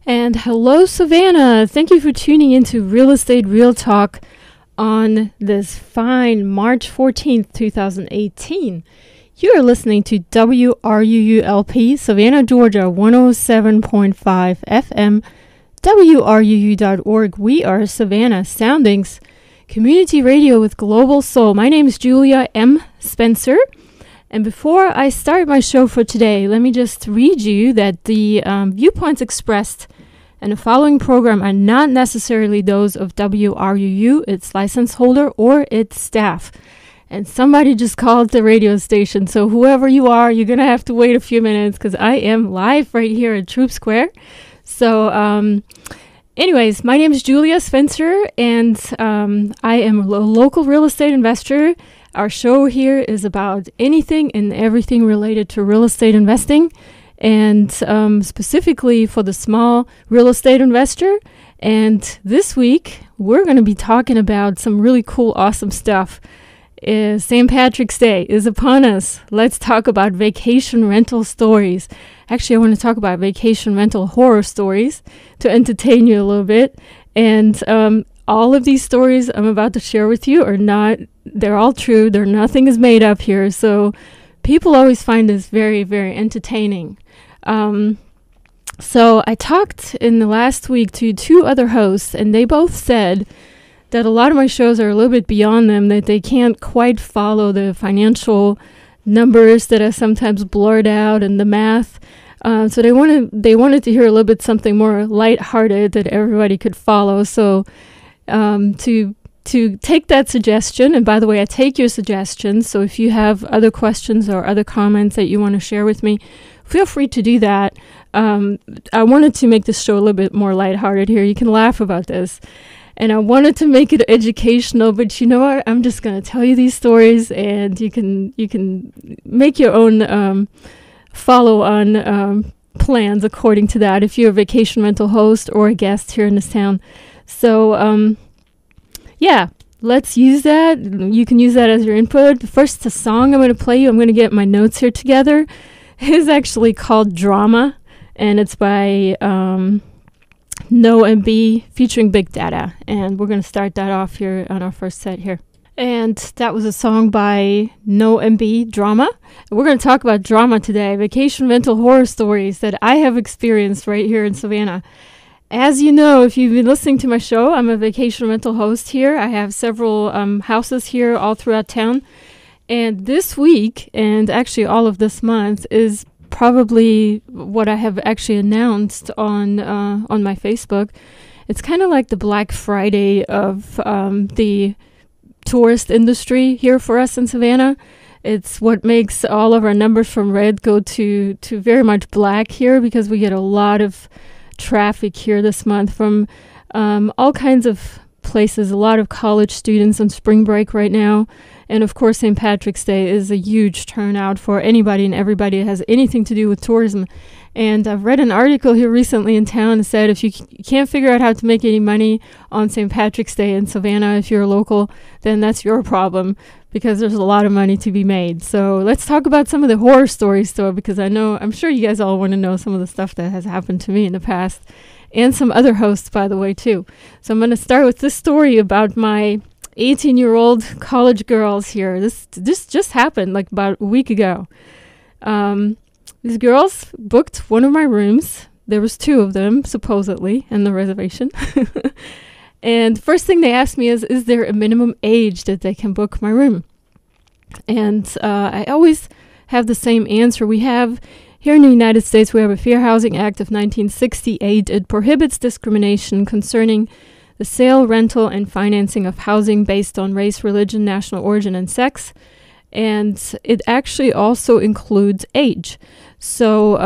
And hello, Savannah. Thank you for tuning into Real Estate Real Talk on this fine March 14th, 2018. You are listening to WRUU-LP, Savannah, Georgia, 107.5 FM, WRUU.org. We are Savannah Soundings, community radio with global soul. My name is Julia M. Spencer. And before I start my show for today, let me just read you that the viewpoints expressed in the following program are not necessarily those of WRUU, its license holder, or its staff. And somebody just called the radio station, so whoever you are, you're going to have to wait a few minutes because I am live right here at Troop Square. So, anyways, my name is Julia Spencer, and I am a local real estate investor. Our show here is about anything and everything related to real estate investing, and specifically for the small real estate investor. And this week, we're going to be talking about some really cool, awesome stuff. St. Patrick's Day is upon us. Let's talk about vacation rental stories. Actually, I want to talk about vacation rental horror stories to entertain you a little bit. And all of these stories I'm about to share with you are not, they're all true. Nothing is made up here. So people always find this very, very entertaining. So I talked in the last week to two other hosts, and they both said that a lot of my shows are a little bit beyond them, that they can't quite follow the financial numbers that are sometimes blurred out and the math. So they wanted to hear a little bit something more lighthearted that everybody could follow. So to take that suggestion, and by the way, I take your suggestions, so if you have other questions or other comments that you want to share with me, feel free to do that. I wanted to make this show a little bit more lighthearted here. You can laugh about this. And I wanted to make it educational, but you know what? I'm just going to tell you these stories, and you can make your own follow-on plans according to that if you're a vacation rental host or a guest here in this town. So, yeah, let's use that. You can use that as your input. First, the song I'm going to play you, I'm going to get my notes here together, is actually called Drama, and it's by NoMB featuring Big Data. And we're going to start that off here on our first set here. And that was a song by NoMB, Drama. And we're going to talk about drama today, vacation rental horror stories that I have experienced right here in Savannah. As you know, if you've been listening to my show, I'm a vacation rental host here. I have several houses here all throughout town. And this week, and actually all of this month, is probably what I have actually announced on my Facebook. It's kind of like the Black Friday of the tourist industry here for us in Savannah. It's what makes all of our numbers from red go to very much black here, because we get a lot of traffic here this month from all kinds of places. A lot of college students on spring break right now. And of course, St. Patrick's Day is a huge turnout for anybody and everybody that has anything to do with tourism. And I've read an article here recently in town that said if you can't figure out how to make any money on St. Patrick's Day in Savannah, if you're a local, then that's your problem, because there's a lot of money to be made. So let's talk about some of the horror stories, though, because I'm sure you guys all want to know some of the stuff that has happened to me in the past, and some other hosts, by the way, too. So I'm going to start with this story about my 18-year-old college girls here. This just happened like about a week ago. These girls booked one of my rooms. There was two of them, supposedly, in the reservation. And first thing they asked me is there a minimum age that they can book my room? And I always have the same answer. We have, here in the United States, we have a Fair Housing Act of 1968. It prohibits discrimination concerning the sale, rental, and financing of housing based on race, religion, national origin, and sex. And it actually also includes age. So,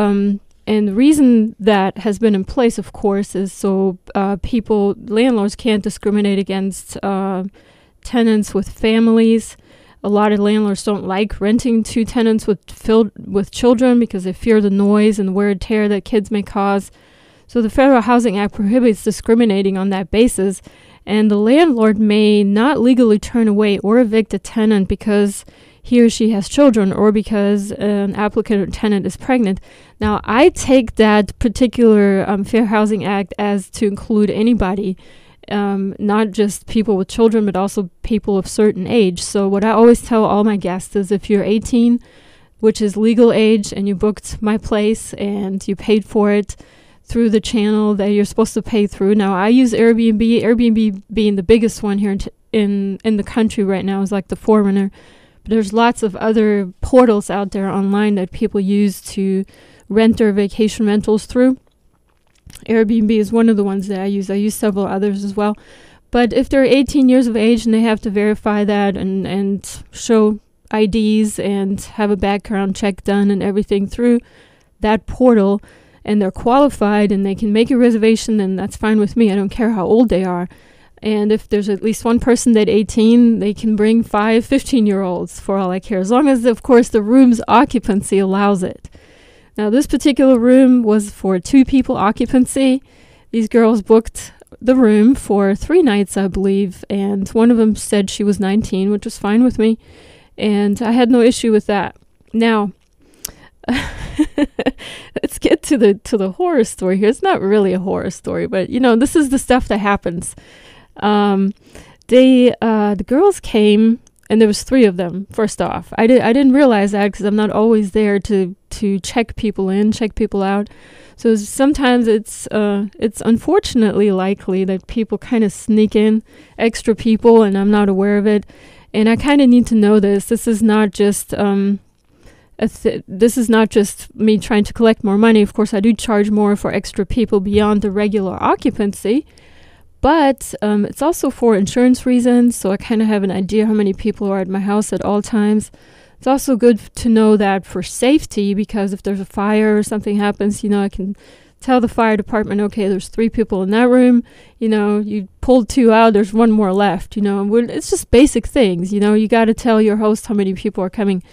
and the reason that has been in place, of course, is so landlords can't discriminate against tenants with families. A lot of landlords don't like renting to tenants with children because they fear the noise and wear and tear that kids may cause. So the Federal Housing Act prohibits discriminating on that basis, and the landlord may not legally turn away or evict a tenant because he or she has children, or because an applicant or tenant is pregnant. Now, I take that particular Fair Housing Act as to include anybody, not just people with children, but also people of certain age. So what I always tell all my guests is if you're 18, which is legal age, and you booked my place and you paid for it through the channel that you're supposed to pay through. Now, I use Airbnb being the biggest one here in the country right now, is like the forerunner. But there's lots of other portals out there online that people use to rent their vacation rentals through. Airbnb is one of the ones that I use. I use several others as well. But if they're 18 years of age and they have to verify that and show IDs and have a background check done and everything through that portal, and they're qualified and they can make a reservation, then that's fine with me. I don't care how old they are. And if there's at least one person that's 18, they can bring 5 15-year-olds for all I care, as long as, of course, the room's occupancy allows it. Now, this particular room was for 2 people occupancy. These girls booked the room for 3 nights, I believe, and one of them said she was 19, which was fine with me, and I had no issue with that. Now, let's get to the horror story here. It's not really a horror story, but this is the stuff that happens. The girls came, and there was 3 of them. First off, I didn't realize that because I'm not always there to check people in, check people out. So sometimes it's unfortunately likely that people kind of sneak in extra people, and I'm not aware of it. And I kind of need to know this. This is not just this is not just me trying to collect more money. Of course, I do charge more for extra people beyond the regular occupancy, but it's also for insurance reasons, so I kind of have an idea how many people are at my house at all times. It's also good to know that for safety, because if there's a fire or something happens, I can tell the fire department, okay, there's 3 people in that room, you pulled 2 out, there's 1 more left, it's just basic things, you got to tell your host how many people are coming.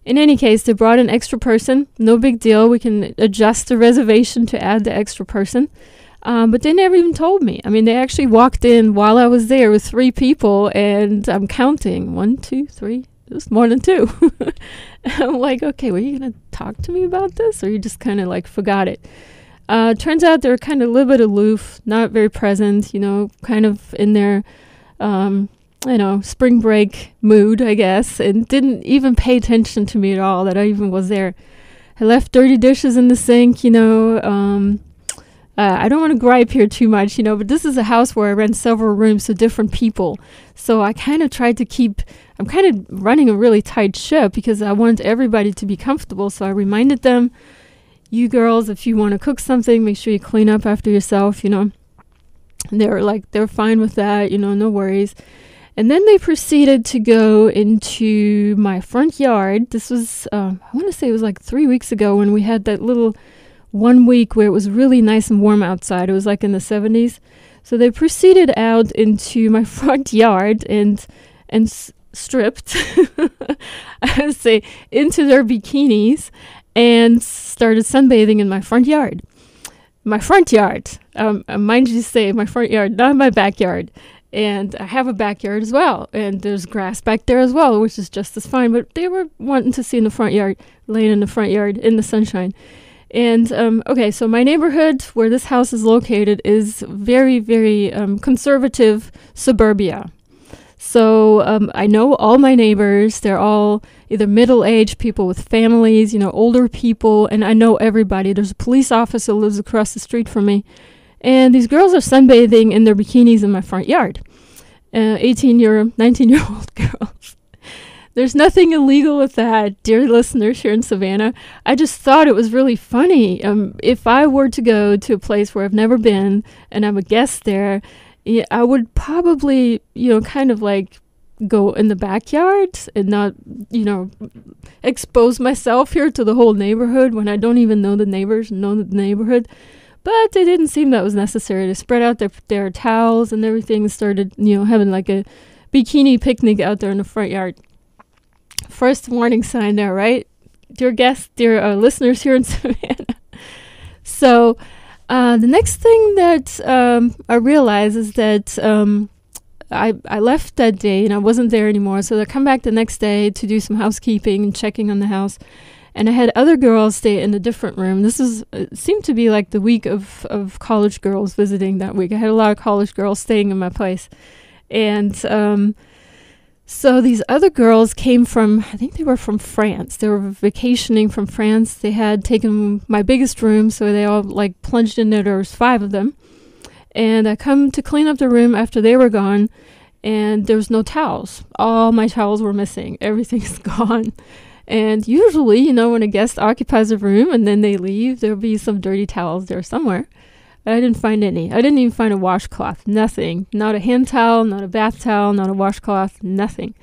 In any case, they brought an extra person. No big deal. We can adjust the reservation to add the extra person. But they never even told me. I mean, they actually walked in while I was there with 3 people, and I'm counting. 1, 2, 3. It was more than 2. I'm like, okay, were you going to talk to me about this? Or you just kind of like forgot it? Turns out they're kind of a little bit aloof, not very present, kind of in their spring break mood, I guess, and didn't even pay attention to me at all, that I even was there. I left dirty dishes in the sink, I don't want to gripe here too much, but this is a house where I rent several rooms to different people. So I kind of tried to I'm kind of running a really tight ship because I want everybody to be comfortable. So I reminded them, you girls, if you want to cook something, make sure you clean up after yourself, And they're fine with that, no worries. And then they proceeded to go into my front yard. This was, I want to say it was like 3 weeks ago when we had that little 1 week where it was really nice and warm outside. It was like in the 70s. So they proceeded out into my front yard and stripped, I would say, into their bikinis and started sunbathing in my front yard. My front yard. Mind you say my front yard, not my backyard. And I have a backyard as well. And there's grass back there as well, which is just as fine. But they were wanting to see in the front yard, laying in the front yard in the sunshine. And, okay, so my neighborhood where this house is located is very, very conservative suburbia. So I know all my neighbors. They're all either middle-aged people with families, older people. And I know everybody. There's a police officer who lives across the street from me. And these girls are sunbathing in their bikinis in my front yard. 19-year-old girls. There's nothing illegal with that, dear listeners here in Savannah. I just thought it was really funny. If I were to go to a place where I've never been and I'm a guest there, I would probably, kind of like go in the backyard and not, expose myself here to the whole neighborhood when I don't even know the neighbors, know the neighborhood. But it didn't seem that was necessary. They spread out their towels and everything and started, having like a bikini picnic out there in the front yard. First warning sign there, right? Dear guests, dear listeners here in Savannah. So the next thing that I realized is that I left that day and I wasn't there anymore. So I come back the next day to do some housekeeping and checking on the house. And I had other girls stay in a different room. It seemed to be like the week of college girls visiting that week. I had a lot of college girls staying in my place. And so these other girls came from, I think they were from France. They were vacationing from France. They had taken my biggest room, so they all like plunged in there. There was 5 of them. And I come to clean up the room after they were gone, and there was no towels. All my towels were missing. Everything's gone. And usually, you know, when a guest occupies a room and then they leave, there'll be some dirty towels there somewhere. But I didn't find any. I didn't even find a washcloth. Nothing. Not a hand towel, not a bath towel, not a washcloth, nothing.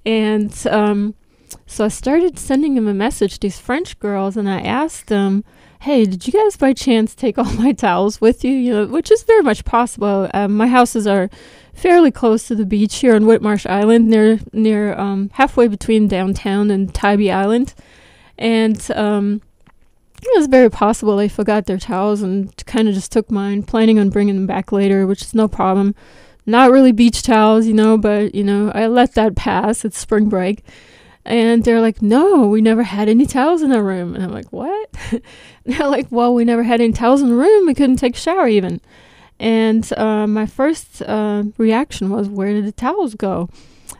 And so I started sending them a message, these French girls, and I asked them, hey, did you guys by chance take all my towels with you? You know, which is very much possible. My houses are fairly close to the beach here on Whitmarsh Island, near halfway between downtown and Tybee Island. And it was very possible they forgot their towels and kind of just took mine, planning on bringing them back later, which is no problem. Not really beach towels, you know, but, you know, I let that pass. It's spring break. And they're like, no, we never had any towels in our room. And I'm like, what? They're like, well, we never had any towels in the room. We couldn't take a shower even. And my first reaction was, where did the towels go?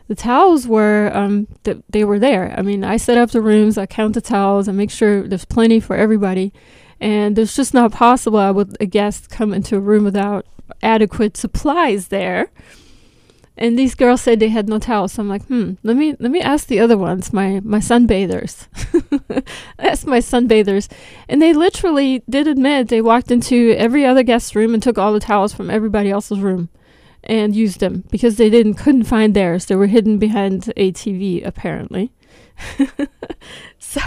The towels were, they were there. I mean, I set up the rooms, I count the towels, I make sure there's plenty for everybody. And it's just not possible I would a guest come into a room without adequate supplies there. And these girls said they had no towels. So I'm like, let me ask the other ones, my sunbathers. I asked my sunbathers. And they literally did admit they walked into every other guest's room and took all the towels from everybody else's room and used them because they couldn't find theirs. They were hidden behind a TV, apparently. So,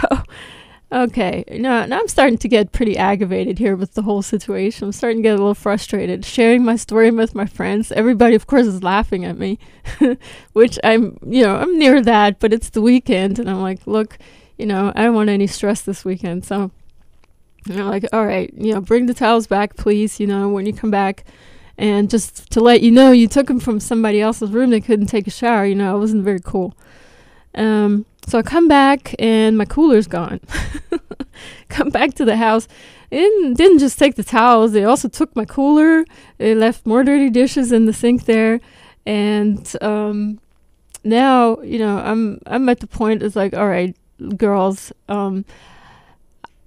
okay. Now I'm starting to get pretty aggravated here with the whole situation. I'm starting to get a little frustrated. Sharing my story with my friends. Everybody, of course, is laughing at me, which I'm near that, but it's the weekend. And I'm like, look, I don't want any stress this weekend. So I'm like, all right, bring the towels back, please, when you come back. And just to let you know, you took them from somebody else's room. They couldn't take a shower. It wasn't very cool. So I come back and my cooler's gone. Come back to the house. Didn't just take the towels. They also took my cooler. They left more dirty dishes in the sink there. And now, I'm at the point, it's like, all right, girls,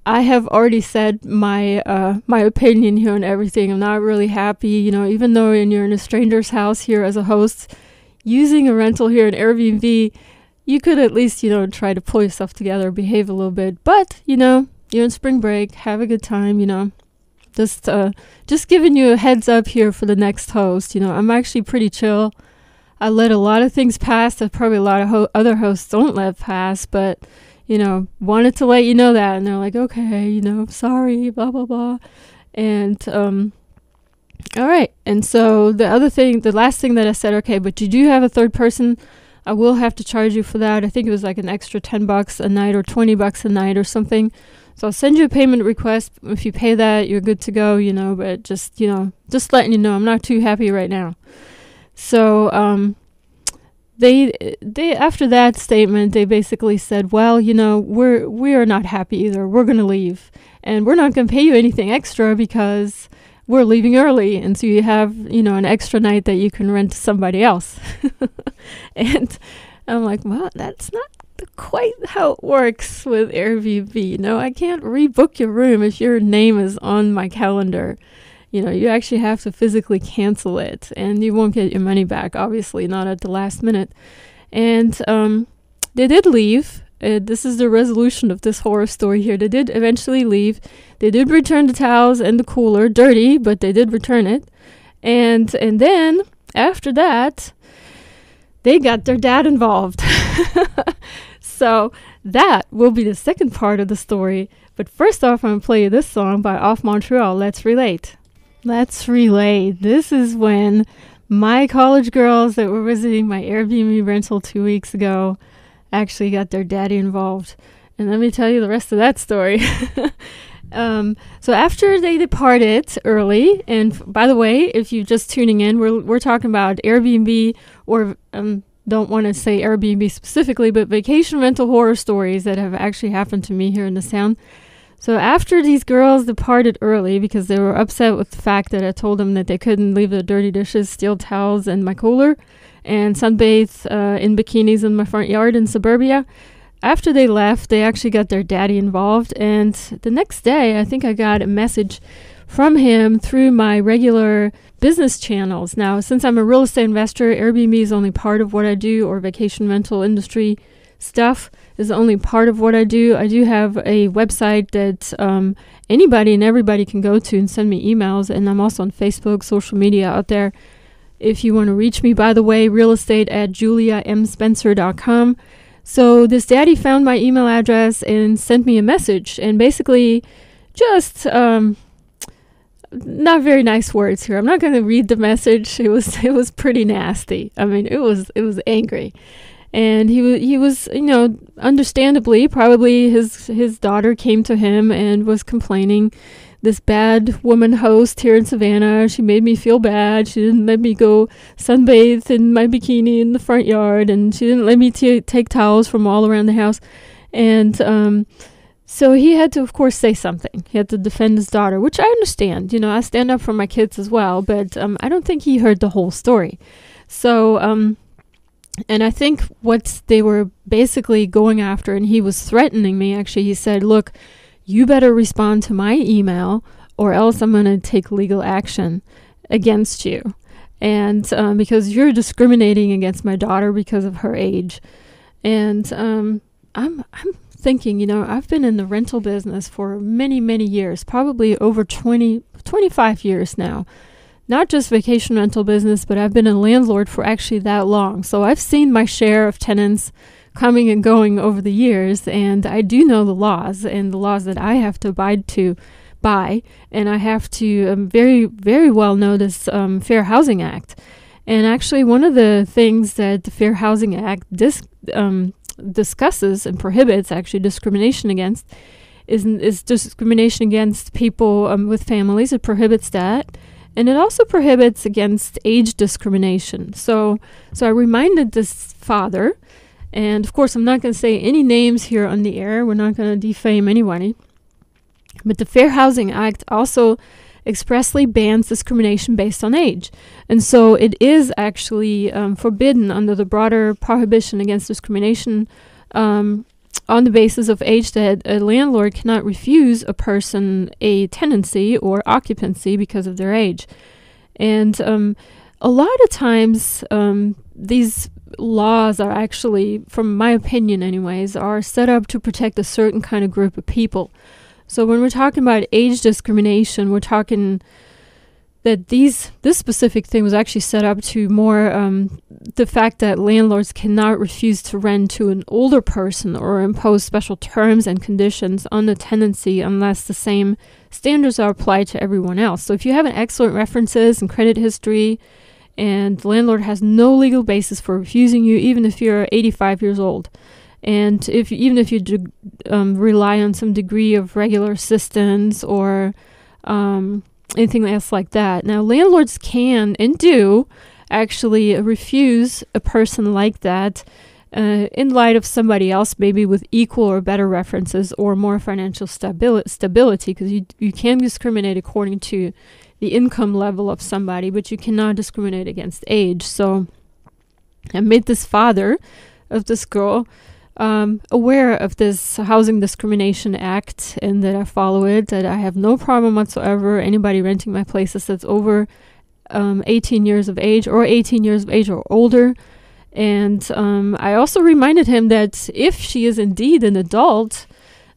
I have already said my opinion here on everything. I'm not really happy, even though you're in a stranger's house here as a host, using a rental here at Airbnb, you could at least, try to pull yourself together, behave a little bit. But, you're in spring break, have a good time, Just giving you a heads up here for the next host. I'm actually pretty chill. I let a lot of things pass that probably a lot of other hosts don't let pass, but wanted to let you know that. And they're like, okay, sorry, blah, blah, blah. And, all right. And so the last thing that I said, okay, but you do have a third person. I will have to charge you for that. I think it was like an extra $10 a night or $20 a night or something. So I'll send you a payment request. If you pay that, you're good to go, but just letting you know, I'm not too happy right now. So, they after that statement, they basically said, well, we are not happy either. We're going to leave and we're not going to pay you anything extra because we're leaving early. And so you have, an extra night that you can rent to somebody else. And I'm like, well, that's not quite how it works with Airbnb. I can't rebook your room if your name is on my calendar. You actually have to physically cancel it, and you won't get your money back, obviously, not at the last minute. And they did leave. This is the resolution of this horror story here. They did eventually leave. They did return the towels and the cooler, dirty, but they did return it. And then, after that, they got their dad involved. So that will be the second part of the story. But first off, I'm going to play you this song by Off Montreal, Let's Relate. Let's Relate. This is when my college girls that were visiting my Airbnb rental 2 weeks ago actually got their daddy involved. And let me tell you the rest of that story. So after they departed early, and by the way, if you're just tuning in, we're talking about Airbnb, or don't want to say Airbnb specifically, but vacation rental horror stories that have actually happened to me here in this town. So after these girls departed early because they were upset with the fact that I told them that they couldn't leave their dirty dishes, steel towels, and my cooler, and sunbathe in bikinis in my front yard in suburbia. After they left, they actually got their daddy involved, and the next day, I think I got a message from him through my regular business channels. Now, since I'm a real estate investor, Airbnb is only part of what I do, or vacation rental industry stuff is only part of what I do. I do have a website that anybody and everybody can go to and send me emails, and I'm also on Facebook, social media out there. If you want to reach me, by the way, realestate@juliamspencer.com. So this daddy found my email address and sent me a message, and basically just not very nice words here. I'm not going to read the message. It was pretty nasty. I mean, it was angry. And he was, understandably, probably his daughter came to him and was complaining. This bad woman host here in Savannah, she made me feel bad. She didn't let me go sunbathe in my bikini in the front yard, and she didn't let me take towels from all around the house. And so he had to, of course, say something. He had to defend his daughter, which I understand. I stand up for my kids as well, but I don't think he heard the whole story. So, and I think what they were basically going after, and he was threatening me, actually, he said, look, you better respond to my email or else I'm going to take legal action against you. And because you're discriminating against my daughter because of her age. And I'm thinking, I've been in the rental business for many, many years, probably over 25 years now. Not just vacation rental business, but I've been a landlord for actually that long. So I've seen my share of tenants coming and going over the years, and I do know the laws and the laws that I have to abide by, and I have to very, very well know this Fair Housing Act. And actually, one of the things that the Fair Housing Act discusses and prohibits actually discrimination against is discrimination against people with families. It prohibits that. And it also prohibits against age discrimination. So I reminded this father, and of course I'm not going to say any names here on the air. We're not going to defame anybody. But the Fair Housing Act also expressly bans discrimination based on age. And so it is actually forbidden under the broader prohibition against discrimination on the basis of age, that a landlord cannot refuse a person a tenancy or occupancy because of their age. And a lot of times these laws are actually, from my opinion anyways, are set up to protect a certain kind of group of people. So when we're talking about age discrimination, we're talking that this specific thing was actually set up to more the fact that landlords cannot refuse to rent to an older person or impose special terms and conditions on the tenancy unless the same standards are applied to everyone else. So if you have an excellent references and credit history, and the landlord has no legal basis for refusing you, even if you're 85 years old, and even if you rely on some degree of regular assistance or anything else like that. Now, landlords can and do actually refuse a person like that in light of somebody else, maybe with equal or better references or more financial stability, because you can discriminate according to the income level of somebody, but you cannot discriminate against age. So I made this father of this girl aware of this Housing Discrimination Act, and that I follow it, that I have no problem whatsoever anybody renting my places that's over 18 years of age or 18 years of age or older. And I also reminded him that if she is indeed an adult,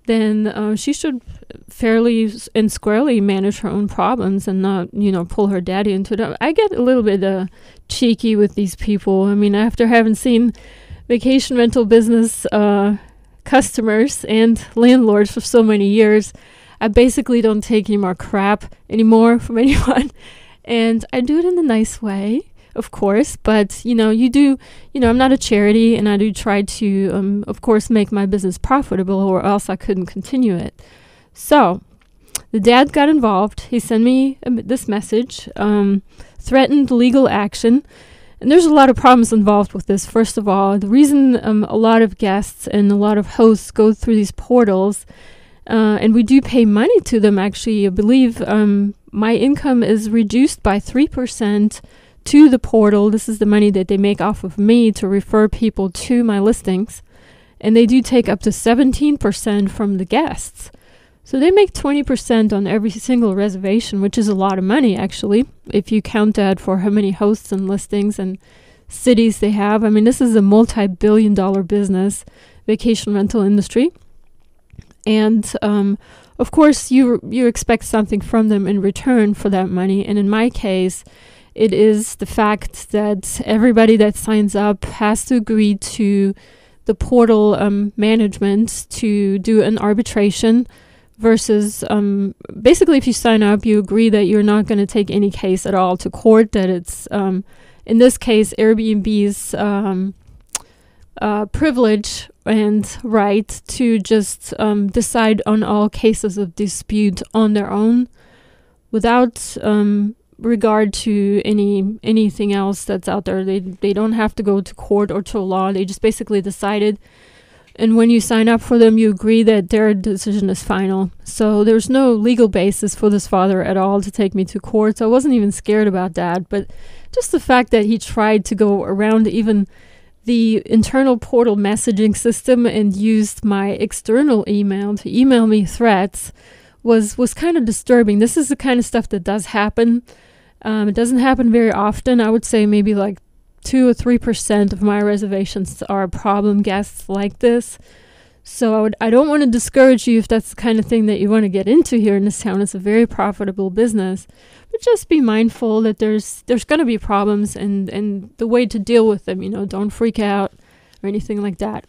then she should fairly and squarely manage her own problems and not, pull her daddy into it. I get a little bit cheeky with these people. I mean, after having seen vacation rental business customers and landlords for so many years, I basically don't take any more crap anymore from anyone. And I do it in a nice way, of course, but you do, I'm not a charity, and I do try to, of course, make my business profitable, or else I couldn't continue it. So The dad got involved. He sent me this message, threatened legal action. And there's a lot of problems involved with this. First of all, the reason a lot of guests and a lot of hosts go through these portals, and we do pay money to them, actually, I believe my income is reduced by 3% to the portal. This is the money that they make off of me to refer people to my listings. And they do take up to 17% from the guests. So they make 20% on every single reservation, which is a lot of money, actually, if you count that for how many hosts and listings and cities they have. I mean, this is a multi-billion-dollar business, vacation rental industry. And, of course, you expect something from them in return for that money. And in my case, it is the fact that everybody that signs up has to agree to the portal management to do an arbitration versus basically if you sign up, you agree that you're not going to take any case at all to court, that it's, in this case, Airbnb's privilege and right to just decide on all cases of dispute on their own without regard to anything else that's out there. They don't have to go to court or to a law. They just basically decided. And when you sign up for them, you agree that their decision is final. So there's no legal basis for this father at all to take me to court. So I wasn't even scared about that. But just the fact that he tried to go around even the internal portal messaging system and used my external email to email me threats was kind of disturbing. This is the kind of stuff that does happen. It doesn't happen very often. I would say maybe like 2 or 3% of my reservations are problem guests like this. So I don't want to discourage you if that's the kind of thing that you want to get into here in this town. It's a very profitable business. But just be mindful that there's going to be problems and the way to deal with them, don't freak out or anything like that.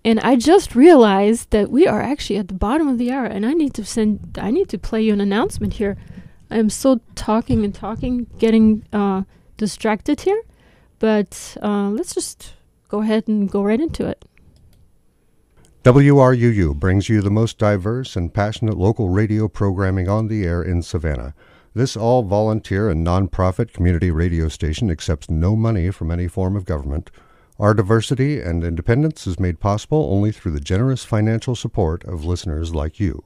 And I just realized that we are actually at the bottom of the hour, and I need to play you an announcement here. I'm still talking, getting distracted here. But let's just go ahead and go right into it. WRUU brings you the most diverse and passionate local radio programming on the air in Savannah. This all-volunteer and nonprofit community radio station accepts no money from any form of government. Our diversity and independence is made possible only through the generous financial support of listeners like you.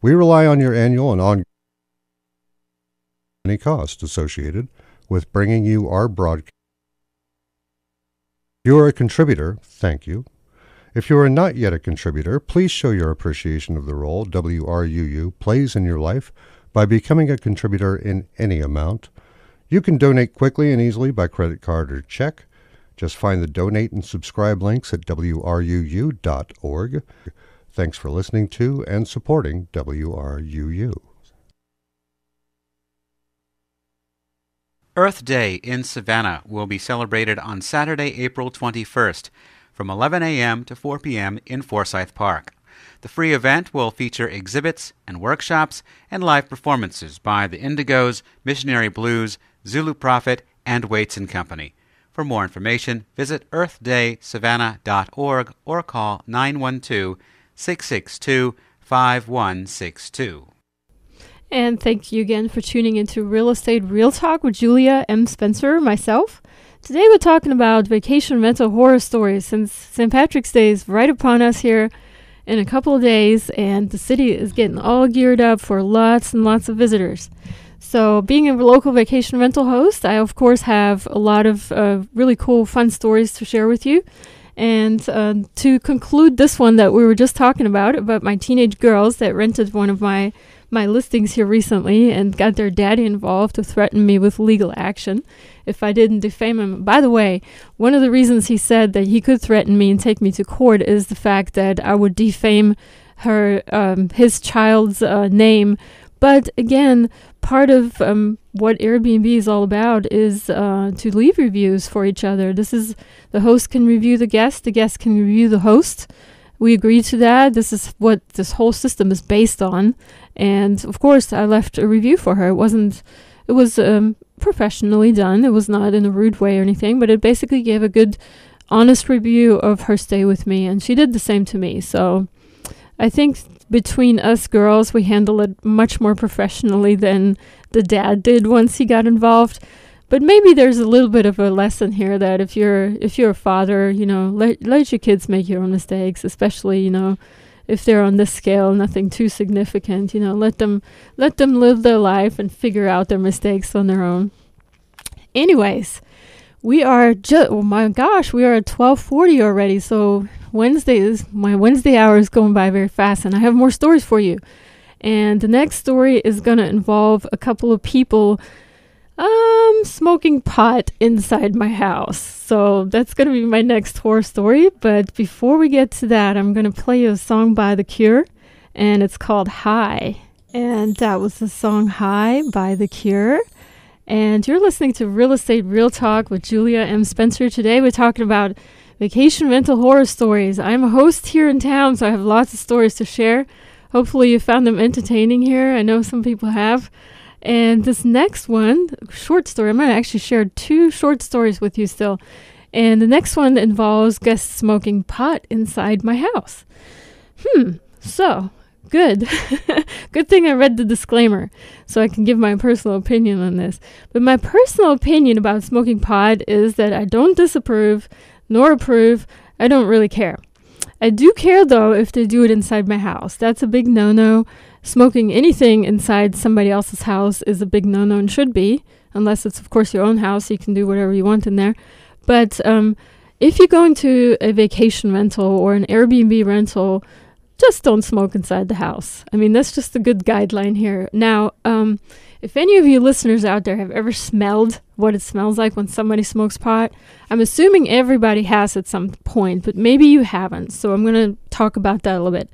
We rely on your annual and ongoing cost associated with bringing you our broadcast. If you are a contributor, thank you. If you are not yet a contributor, please show your appreciation of the role WRUU plays in your life by becoming a contributor in any amount. You can donate quickly and easily by credit card or check. Just find the donate and subscribe links at wruu.org. Thanks for listening to and supporting WRUU. Earth Day in Savannah will be celebrated on Saturday, April 21st from 11 a.m. to 4 p.m. in Forsyth Park. The free event will feature exhibits and workshops and live performances by the Indigos, Missionary Blues, Zulu Prophet, and Waits & Company. For more information, visit earthdaysavannah.org or call 912-662-5162. And thank you again for tuning into Real Estate Real Talk with Julia M. Spencer, myself. Today we're talking about vacation rental horror stories since St. Patrick's Day is right upon us here in a couple of days, and the city is getting all geared up for lots and lots of visitors. So being a local vacation rental host, I of course have a lot of really cool, fun stories to share with you. And to conclude this one that we were just talking about my teenage girls that rented one of my listings here recently and got their daddy involved to threaten me with legal action if I didn't defame him. By the way, one of the reasons he said that he could threaten me and take me to court is the fact that I would defame his child's name. But again, part of what Airbnb is all about is to leave reviews for each other. This is the host can review the guest can review the host. We agreed to that. This is what this whole system is based on. And of course, I left a review for her. It was professionally done. It was not in a rude way or anything, but it basically gave a good, honest review of her stay with me. And she did the same to me. So I think between us girls, we handle it much more professionally than the dad did once he got involved. But maybe there's a little bit of a lesson here that if you're a father, let your kids make your own mistakes, especially, if they're on this scale, nothing too significant, let them live their life and figure out their mistakes on their own. Anyways, we are oh my gosh, we are at 12:40 already. So my Wednesday hour is going by very fast, and I have more stories for you. And the next story is going to involve a couple of people smoking pot inside my house. So that's going to be my next horror story. But before we get to that, I'm going to play you a song by The Cure, and it's called High. And that was the song High by The Cure. And you're listening to Real Estate Real Talk with Julia M. Spencer. Today we're talking about vacation rental horror stories. I'm a host here in town, so I have lots of stories to share. Hopefully you found them entertaining here. I know some people have. And this next one, short story, I'm going to actually share 2 short stories with you still. And the next one involves guests smoking pot inside my house. So, good. Good thing I read the disclaimer so I can give my personal opinion on this. But my personal opinion about smoking pot is that I don't disapprove nor approve. I don't really care. I do care, though, if they do it inside my house. That's a big no-no. Smoking anything inside somebody else's house is a big no-no and should be, unless it's, of course, your own house. You can do whatever you want in there. But if you're going to a vacation rental or an Airbnb rental, just don't smoke inside the house. I mean, that's just a good guideline here. Now, if any of you listeners out there have ever smelled what it smells like when somebody smokes pot, I'm assuming everybody has at some point, but maybe you haven't. So I'm going to talk about that a little bit.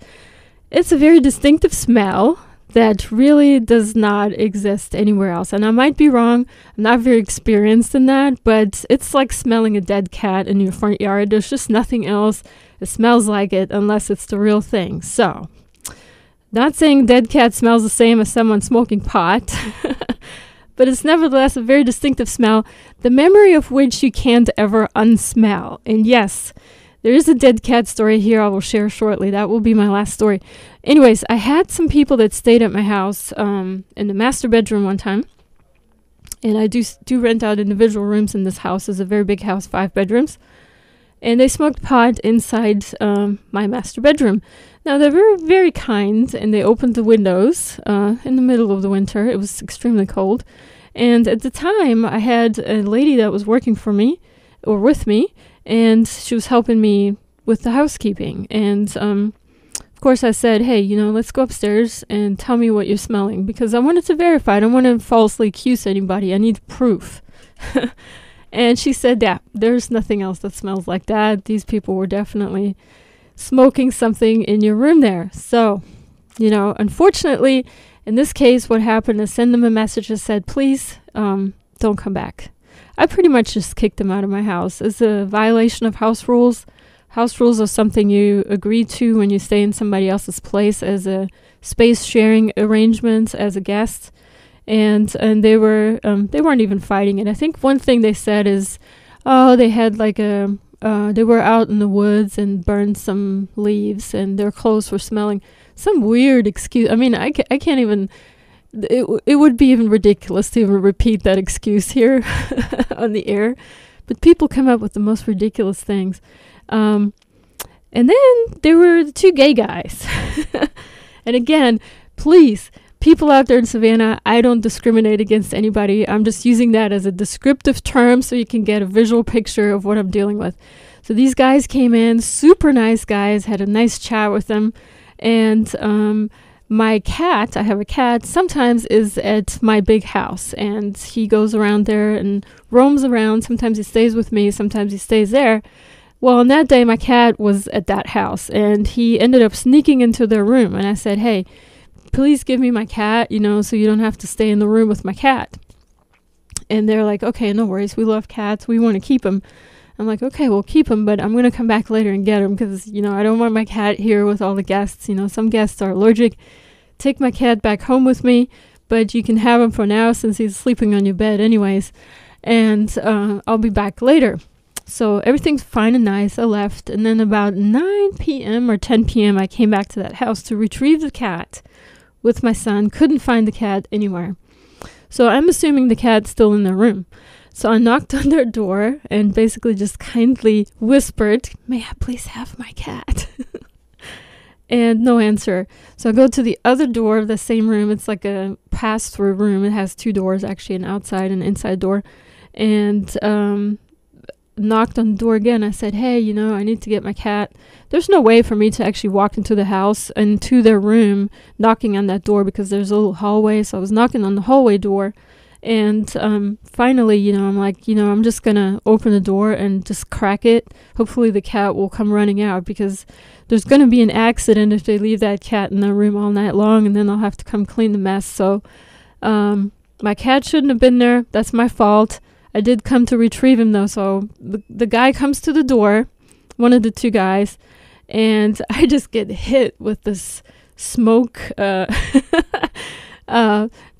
It's a very distinctive smell that really does not exist anywhere else. And I might be wrong. I'm not very experienced in that, but it's like smelling a dead cat in your front yard. There's just nothing else that smells like it unless it's the real thing. So, not saying dead cat smells the same as someone smoking pot, but it's nevertheless a very distinctive smell, the memory of which you can't ever unsmell. And yes, there is a dead cat story here I will share shortly. That will be my last story. Anyways, I had some people that stayed at my house in the master bedroom one time. And I do rent out individual rooms in this house. It's a very big house, 5 bedrooms. And they smoked pot inside my master bedroom. Now, they were very kind, and they opened the windows in the middle of the winter. It was extremely cold. And at the time, I had a lady that was working for me, or with me, and she was helping me with the housekeeping. And, of course, I said, hey, let's go upstairs and tell me what you're smelling, because I wanted to verify. I don't want to falsely accuse anybody. I need proof. And she said, yeah, there's nothing else that smells like that. These people were definitely smoking something in your room there. So, unfortunately, in this case, what happened is send them a message that said, please don't come back. I pretty much just kicked them out of my house. It's a violation of house rules. House rules are something you agree to when you stay in somebody else's place as a space sharing arrangement as a guest. And they weren't even fighting it. I think one thing they said is, they had they were out in the woods and burned some leaves and their clothes were smelling. Some weird excuse. I mean, I can't even. It would be even ridiculous to even repeat that excuse here on the air. But people come up with the most ridiculous things. And then there were the 2 gay guys. And again, please, people out there in Savannah, I don't discriminate against anybody. I'm just using that as a descriptive term so you can get a visual picture of what I'm dealing with. So these guys came in, super nice guys, had a nice chat with them. And my cat, I have a cat, sometimes is at my big house. And he goes around there and roams around. Sometimes he stays with me, sometimes he stays there. Well, on that day, my cat was at that house. And he ended up sneaking into their room. And I said, hey, please give me my cat, so you don't have to stay in the room with my cat. And they're like, okay, no worries. We love cats. We want to keep him. I'm like, okay, we'll keep him, but I'm going to come back later and get him because, I don't want my cat here with all the guests. Some guests are allergic. Take my cat back home with me, but you can have him for now since he's sleeping on your bed anyways. And I'll be back later. So everything's fine and nice. I left, and then about 9 p.m. or 10 p.m. I came back to that house to retrieve the cat with my son. Couldn't find the cat anywhere. So I'm assuming the cat's still in their room. So I knocked on their door and basically just kindly whispered, "May I please have my cat?" And no answer. So I go to the other door of the same room. It's like a pass-through room. It has two doors, actually, an outside and an inside door. And knocked on the door again. I said, "Hey, I need to get my cat." There's no way for me to actually walk into the house and to their room knocking on that door because there's a little hallway. So I was knocking on the hallway door. And finally, I'm like, I'm just going to open the door and just crack it. Hopefully the cat will come running out because there's going to be an accident if they leave that cat in the room all night long, and then I'll have to come clean the mess. So my cat shouldn't have been there. That's my fault. I did come to retrieve him, though. So the guy comes to the door, one of the two guys, and I just get hit with this smoke,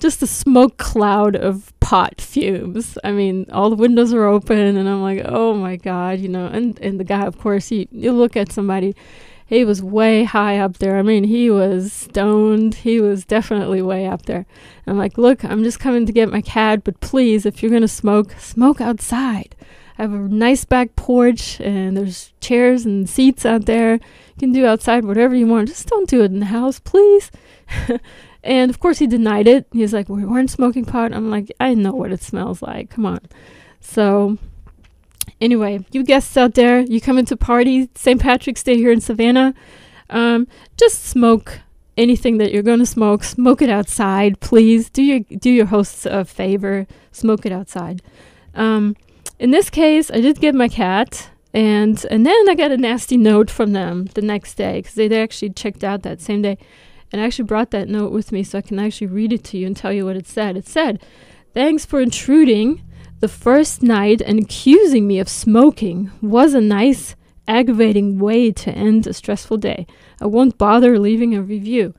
just a smoke cloud of pot fumes. I mean, all the windows are open, and I'm like, oh my God, and the guy, of course, you look at somebody, he was way high up there. I mean, he was stoned. He was definitely way up there. I'm like, look, I'm just coming to get my cat, but please, if you're going to smoke outside. I have a nice back porch, and there's chairs and seats out there. You can do outside whatever you want. Just don't do it in the house, please. And of course he denied it. He's like, "We weren't smoking pot." I'm like, I know what it smells like. Come on. So anyway, you guests out there, you come into party, St. Patrick's Day here in Savannah, just smoke anything that you're going to smoke. Smoke it outside, please. Do your hosts a favor. Smoke it outside. In this case, I did get my cat, and then I got a nasty note from them the next day because they actually checked out that same day. And I actually brought that note with me so I can actually read it to you and tell you what it said. It said, "Thanks for intruding the first night and accusing me of smoking. Was a nice, aggravating way to end a stressful day. I won't bother leaving a review."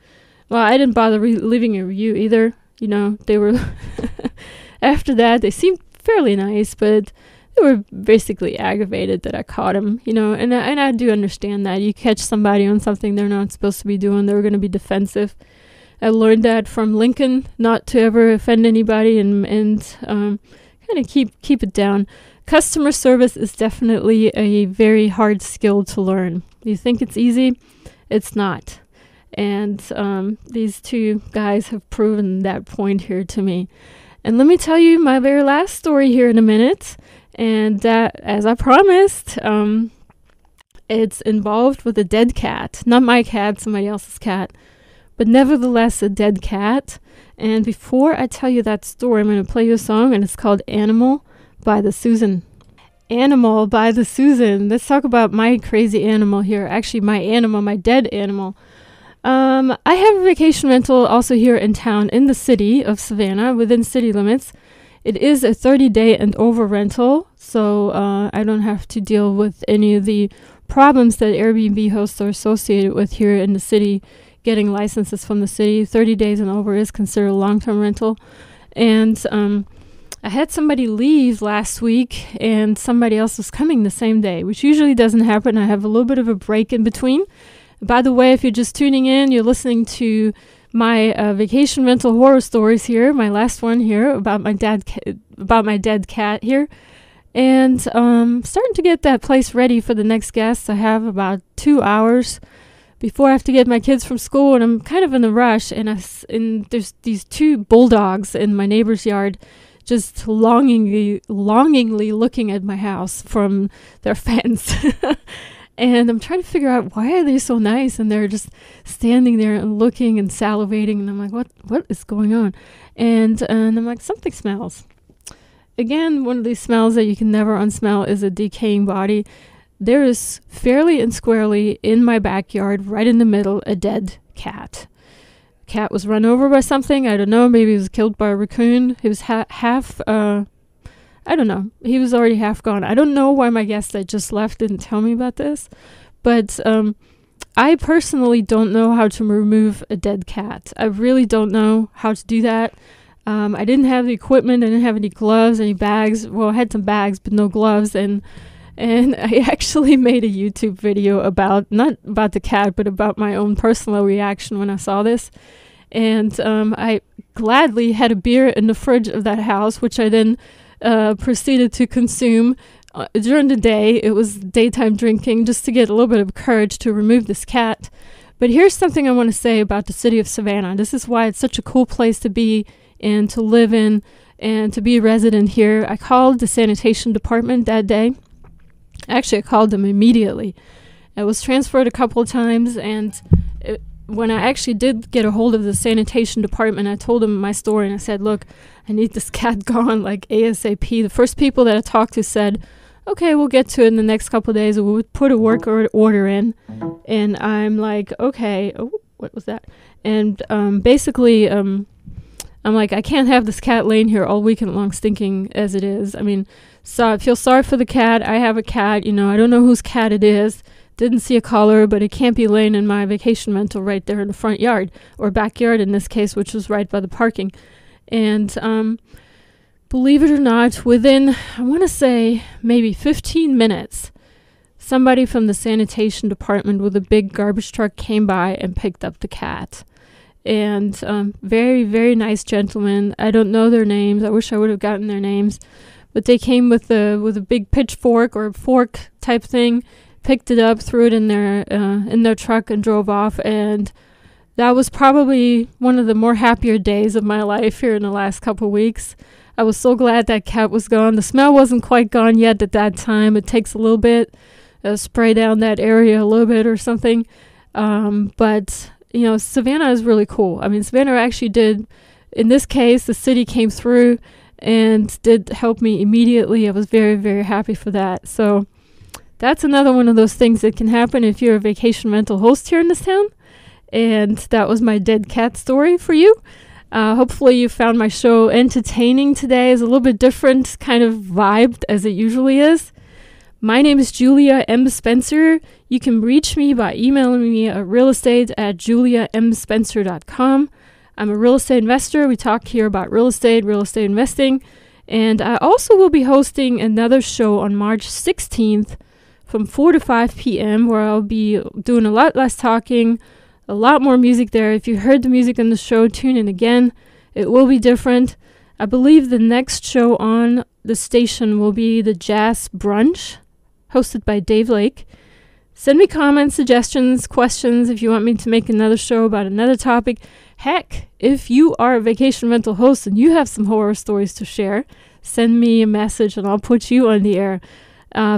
Well, I didn't bother leaving a review either. They were, after that, they seemed fairly nice, but they were basically aggravated that I caught him, and I do understand that. You catch somebody on something they're not supposed to be doing, they're going to be defensive. I learned that from Lincoln, not to ever offend anybody and kind of keep it down. Customer service is definitely a very hard skill to learn. You think it's easy? It's not. And these two guys have proven that point here to me. And let me tell you my very last story here in a minute. And as I promised, it's involved with a dead cat. Not my cat, somebody else's cat. But nevertheless, a dead cat. And before I tell you that story, I'm going to play you a song, and it's called Animal by the Susan. Animal by the Susan. Let's talk about my crazy animal here. Actually, my dead animal. I have a vacation rental also here in town, in the city of Savannah, within city limits. It is a 30-day and over rental, so I don't have to deal with any of the problems that Airbnb hosts are associated with here in the city, getting licenses from the city. 30 days and over is considered a long-term rental. And I had somebody leave last week, and somebody else was coming the same day, which usually doesn't happen. I have a little bit of a break in between. By the way, if you're just tuning in, you're listening to my vacation rental horror stories here, my last one here about my dead cat here, and starting to get that place ready for the next guest. I have about 2 hours before I have to get my kids from school, and I'm kind of in a rush. And there's these two bulldogs in my neighbor's yard, just longingly looking at my house from their fence. And I'm trying to figure out, why are they so nice? And they're just standing there and looking and salivating. And I'm like, what is going on? And I'm like, something smells. Again, one of these smells that you can never unsmell is a decaying body. There is fairly and squarely in my backyard, right in the middle, a dead cat. Cat was run over by something. I don't know. Maybe he was killed by a raccoon. He was half... I don't know. He was already half gone. I don't know why my guest that just left didn't tell me about this. But I personally don't know how to remove a dead cat. I really don't know how to do that. I didn't have the equipment. I didn't have any gloves, any bags. Well, I had some bags, but no gloves. And And I actually made a YouTube video not about the cat, but about my own personal reaction when I saw this. And I gladly had a beer in the fridge of that house, which I then proceeded to consume during the day. It was daytime drinking just to get a little bit of courage to remove this cat. But here's something I want to say about the city of Savannah. This is why it's such a cool place to be and to live in and to be a resident here. I called the sanitation department that day. Actually, I called them immediately. I was transferred a couple of times, and when I actually did get a hold of the sanitation department, I told them my story, and I said, look, I need this cat gone, like ASAP. The first people that I talked to said, okay, we'll get to it in the next couple of days. We'll put a work order in. And I'm like, okay, what was that? And basically, I'm like, I can't have this cat laying here all weekend long stinking as it is. I mean, so I feel sorry for the cat. I have a cat, I don't know whose cat it is. Didn't see a collar, but it can't be laying in my vacation rental right there in the front yard, or backyard in this case, which was right by the parking. And believe it or not, within, I want to say, maybe 15 minutes, somebody from the sanitation department with a big garbage truck came by and picked up the cat. And very, very nice gentlemen. I don't know their names. I wish I would have gotten their names. But they came with a big pitchfork or fork type thing, picked it up, threw it in their truck, and drove off. And that was probably one of the more happier days of my life here in the last couple of weeks. I was so glad that cat was gone. The smell wasn't quite gone yet at that time. It takes a little bit, spray down that area a little bit or something. But Savannah is really cool. I mean, Savannah actually did, in this case, the city came through and did help me immediately. I was very, very happy for that. So that's another one of those things that can happen if you're a vacation rental host here in this town. And that was my dead cat story for you. Hopefully you found my show entertaining today. It's a little bit different kind of vibe as it usually is. My name is Julia M. Spencer. You can reach me by emailing me at realestate@juliamspencer.com. I'm a real estate investor. We talk here about real estate investing. And I also will be hosting another show on March 16th from 4 to 5 p.m. where I'll be doing a lot less talking, a lot more music there. If you heard the music in the show, tune in again. It will be different. I believe the next show on the station will be the Jazz Brunch, hosted by Dave Lake. Send me comments, suggestions, questions if you want me to make another show about another topic. Heck, if you are a vacation rental host and you have some horror stories to share, send me a message and I'll put you on the air.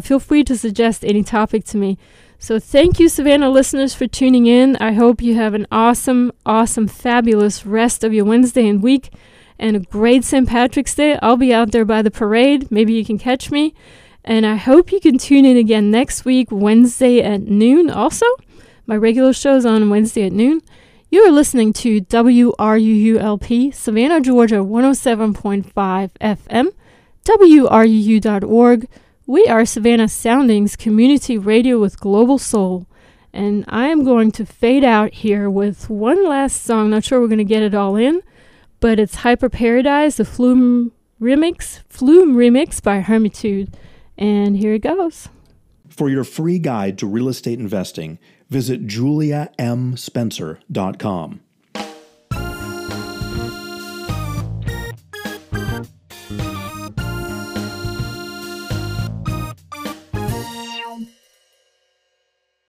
Feel free to suggest any topic to me. So thank you, Savannah listeners, for tuning in. I hope you have an awesome, fabulous rest of your Wednesday and week and a great St. Patrick's Day. I'll be out there by the parade. Maybe you can catch me. And I hope you can tune in again next week, Wednesday at noon also. My regular show is on Wednesday at noon. You are listening to WRUULP, Savannah, Georgia, 107.5 FM, WRUU.org. We are Savannah Soundings Community Radio with Global Soul. And I am going to fade out here with one last song. Not sure we're going to get it all in, but it's Hyper Paradise, the Flume remix by Hermitude. And here it goes. For your free guide to real estate investing, visit juliamspencer.com.